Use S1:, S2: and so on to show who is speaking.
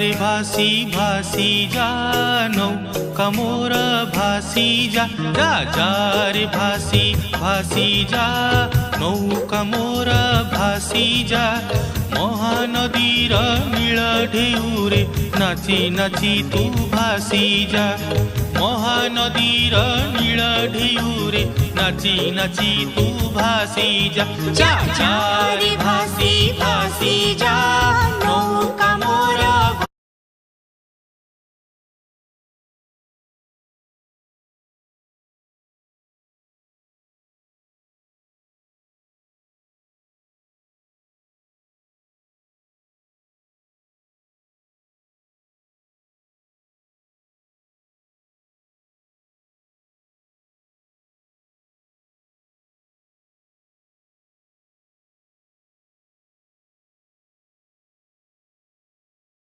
S1: रे भासी भासी जा नौका मोर भासी जा जा जा रे भासी भासी जा नौका मोर भासी जा महानदीर नीळ ढेउरे नाची नाची तू भासी जा महानदीर नीळ ढेउरे नाची नाची तू भासी जा जा जा रे भासी भासी जा